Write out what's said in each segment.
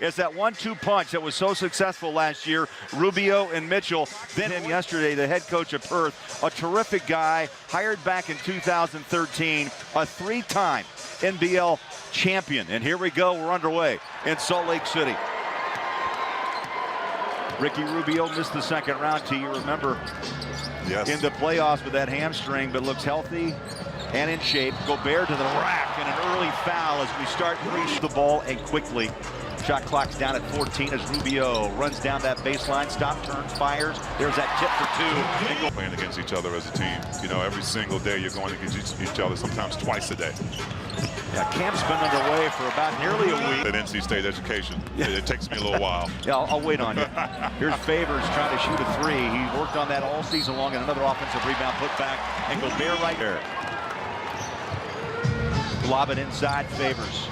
It's that 1-2 punch that was so successful last year, Rubio and Mitchell. Then him yesterday, the head coach of Perth, a terrific guy, hired back in 2013, a three-time NBL champion. And here we go, we're underway in Salt Lake City. Ricky Rubio missed the second round, T. You remember, yes, in the playoffs with that hamstring, but looks healthy and in shape. Gobert to the rack and an early foul as we start to reach the ball, and quickly. Shot clock's down at 14 as Rubio runs down that baseline, stop, turns, fires. There's that tip for two. Playing against each other as a team. You know, every single day you're going against each other, sometimes twice a day. Yeah, camp's been underway for about nearly a week. At NC State education, it takes me a little while. Yeah, I'll wait on you. Here's Favors trying to shoot a three. He worked on that all season long, and another offensive rebound put back, and Gobert right there. Lob it inside, Favors.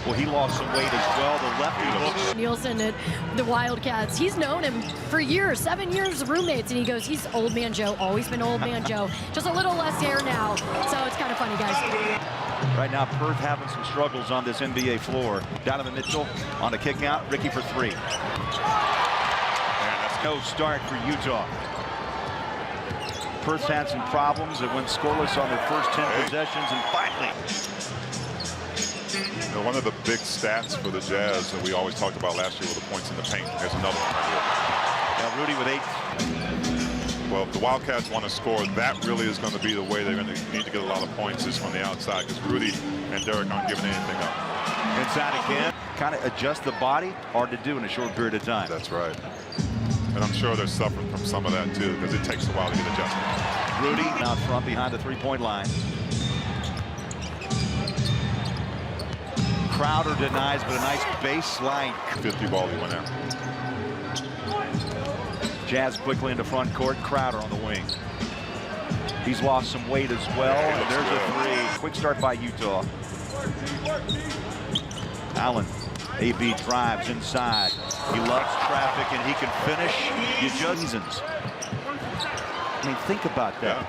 Well, he lost some weight as well. The lefty looks. Nielsen at the Wildcats, he's known him for years, 7 years of roommates, and he goes, he's Old Man Joe, always been Old Man Joe. Just a little less hair now, so it's kind of funny, guys. Right now, Perth having some struggles on this NBA floor. Donovan Mitchell on a kick out, Ricky for three. And that's no start for Utah. Perth's had some problems. It went scoreless on their first 10 possessions, and finally. You know, one of the big stats for the Jazz that we always talked about last year were the points in the paint. There's another one right here. Now Rudy with 8. Well, if the Wildcats want to score, that really is going to be the way they're going to need to get a lot of points, is from the outside, because Rudy and Derek aren't giving anything up. Inside again. Kind of adjust the body. Hard to do in a short period of time. That's right. And I'm sure they're suffering from some of that, too, because it takes a while to get adjusted. Rudy out front behind the three-point line. Crowder denies, but a nice baseline. 50 ball he went out. Jazz quickly into front court. Crowder on the wing. He's lost some weight as well. And there's a three. Quick start by Utah. Allen. AB drives inside. He loves traffic and he can finish. You judge seasons. I mean, think about that. Yeah.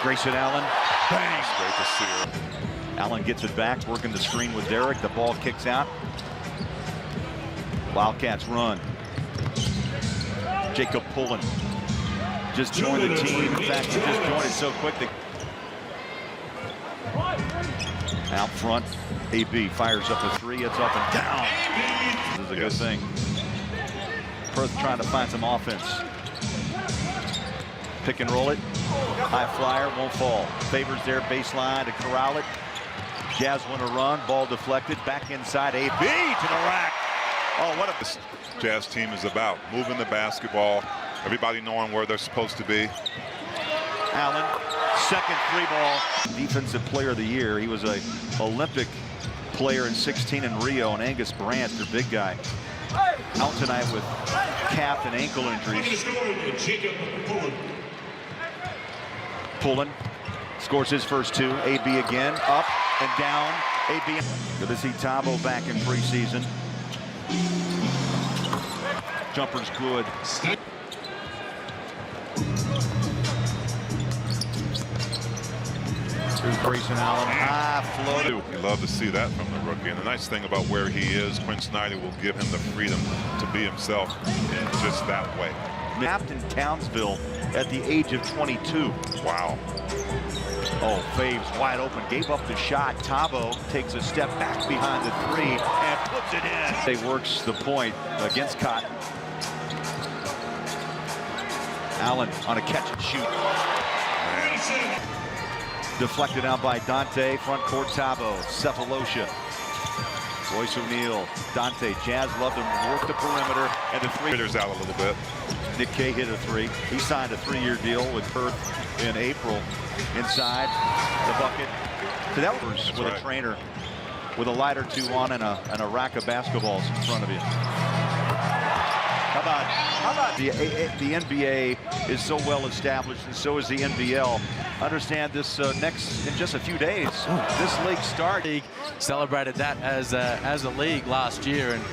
Grayson Allen. Bang! Great to see her. Allen gets it back, working the screen with Derek. The ball kicks out. Wildcats run. Jacob Pullen just joined the team. In fact, he just joined it so quick. Out front, AB fires up a three. It's up and down. This is a good thing. Perth trying to find some offense. Pick and roll it. High flyer, won't fall. Favors there, baseline to corral it. Jazz want to run, ball deflected, back inside, AB to the rack. Oh, what this Jazz team is about. Moving the basketball, everybody knowing where they're supposed to be. Allen, second three ball. Defensive player of the year. He was a Olympic player in 16 in Rio, and Angus Brandt, their big guy. Out tonight with calf and ankle injuries. Pullen scores his first two. AB again, up and down. AB. Good to see Tabo back in preseason. Jumper's good. Here's Grayson Allen, high float. You love to see that from the rookie. And the nice thing about where he is, Quinn Snyder will give him the freedom to be himself in just that way. Napped in Townsville at the age of 22. Wow. Oh, Faves wide open, gave up the shot. Tabo takes a step back behind the three and puts it in. He works the point against Cotton. Allen on a catch and shoot. Deflected out by Dante. Front court, Tabo. Cephalosha. Royce O'Neal. Dante. Jazz loved him. Work the perimeter. And the three. Hitters out a little bit. Nick Kay hit a three. He signed a 3-year deal with Perth in April. Inside the bucket. So that was with a trainer with a light or two on and a rack of basketballs in front of you. How about the NBA is so well established, and so is the NBL. Understand this next in just a few days. This league started. Celebrated that as a league last year, and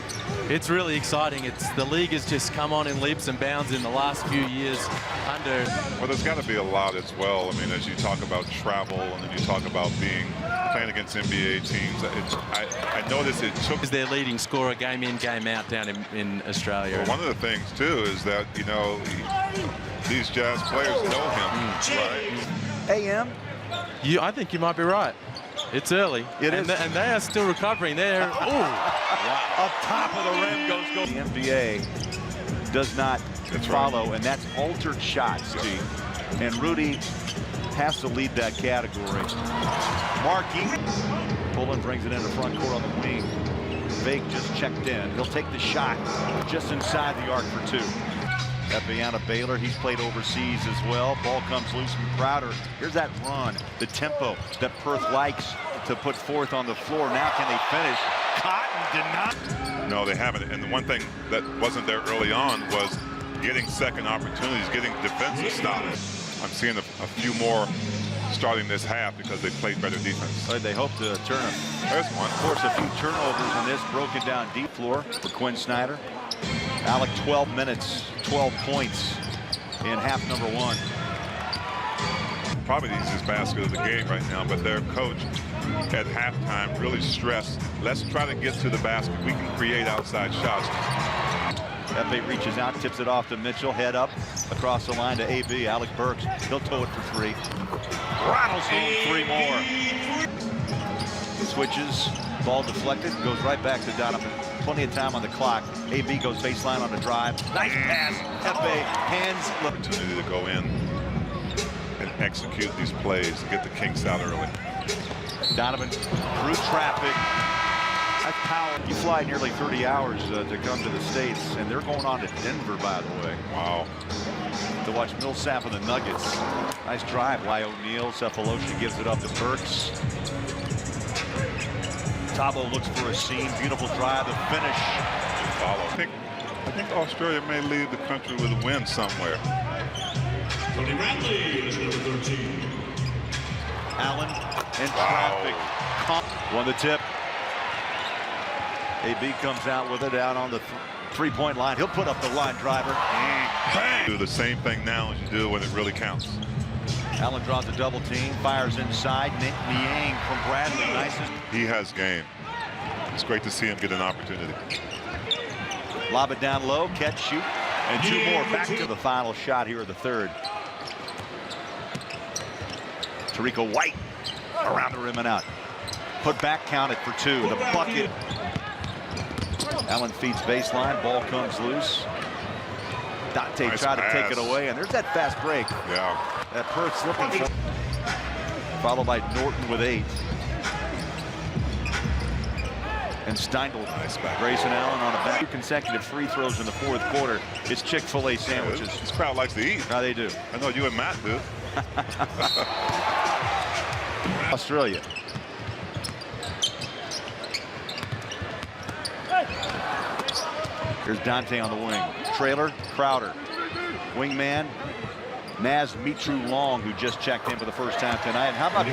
it's really exciting. The league has just come on in leaps and bounds in the last few years. Well, there's got to be a lot as well. I mean, as you talk about travel and then you talk about being playing against NBA teams. I noticed it took. Is their leading scorer game in, game out down in Australia. Well, one of the things too is that these Jazz players know him. Right. AM. I think you might be right. It's early. It is. And they are still recovering. They're Up top of the rim goes. The NBA does not follow, and that's altered shots, Steve. And Rudy has to lead that category. Markey. Pullen brings it in the front court on the wing. Vake just checked in. He'll take the shot just inside the arc for two. Epiana Baylor, he's played overseas as well. Ball comes loose from Crowder. Here's that run, the tempo that Perth likes to put forth on the floor. Now can they finish? Cotton did not. No, they haven't. And the one thing that wasn't there early on was getting second opportunities, getting defensive stops. I'm seeing a few more starting this half because they played better defense. They hope to turn them. There's one. Of course, a few turnovers in this broken down deep floor for Quinn Snyder. Alec, 12 minutes, 12 points in half number one. Probably the easiest basket of the game right now, but their coach at halftime really stressed, let's try to get to the basket. We can create outside shots. Epe reaches out, tips it off to Mitchell, head up across the line to AB. Alec Burks, he'll tow it for three. Rattles home three more. Switches, ball deflected, goes right back to Donovan. Plenty of time on the clock. AB goes baseline on the drive. Nice pass. Epe hands. Opportunity to go in and execute these plays to get the kinks out early. Donovan through traffic. That's power. You fly nearly 30 hours to come to the States, and they're going on to Denver, by the way. Wow. To watch Millsap and the Nuggets. Nice drive by O'Neal. Cephalosha gives it up to Burks. Tabo looks for a seam. Beautiful drive. The finish. Follow. I think Australia may lead the country with a win somewhere. Tony Bradley is number 13. Allen in traffic. Won the tip. AB comes out with it out on the three-point line. He'll put up the line driver. Bang. Do the same thing now as you do when it really counts. Allen draws a double team, fires inside. Niang from Bradley. Nice. He has game. It's great to see him get an opportunity. Lob it down low, catch, shoot, and two more. Back to the final shot here of the third. Tariq White around the rim and out. Put back, count it for two. The bucket. Allen feeds baseline, ball comes loose. Dante Nice tried to pass. take it away, and there's that fast break. Yeah. That Perth's looking for. Followed by Norton with 8. And Steindl. Nice back. Grayson Allen on a back. 2 consecutive free throws in the fourth quarter. It's Chick-fil-A sandwiches. This crowd likes to eat. How they do. I know you and Matt do. Australia. Here's Dante on the wing. Trailer, Crowder. Wingman, Naz Mitru Long, who just checked in for the first time tonight. And how about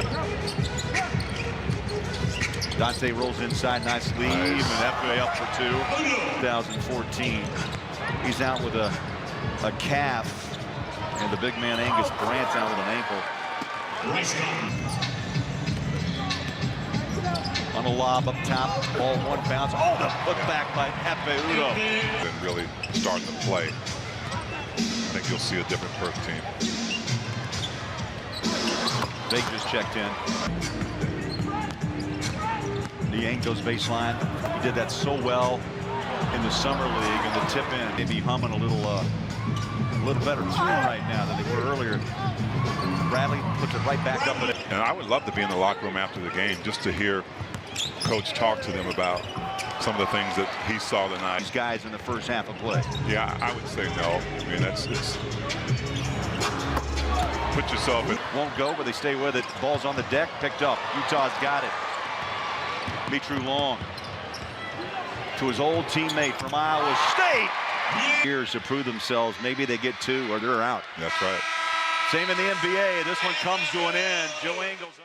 Dante rolls inside, nice lead, and FA up for 2. 2014. He's out with a calf, and the big man Angus Brandt's out with an ankle. On a lob up top, ball one bounce. Oh, the put back by Epe Udo. And really starting to play. I think you'll see a different Perth team. Vake just checked in. Niang goes baseline. He did that so well in the summer league, and the tip in. Maybe humming a little better tune right now than they were earlier. Bradley puts it right back up. And I would love to be in the locker room after the game just to hear Coach talk to them about some of the things that he saw tonight. These guys in the first half of play. Yeah, I would say no. I mean, it's put yourself in. Won't go, but they stay with it. Ball's on the deck, picked up. Utah's got it. Mitru Long to his old teammate from Iowa State. Years to prove themselves. Maybe they get 2 or they're out. That's right. Same in the NBA. This one comes to an end. Joe Ingles.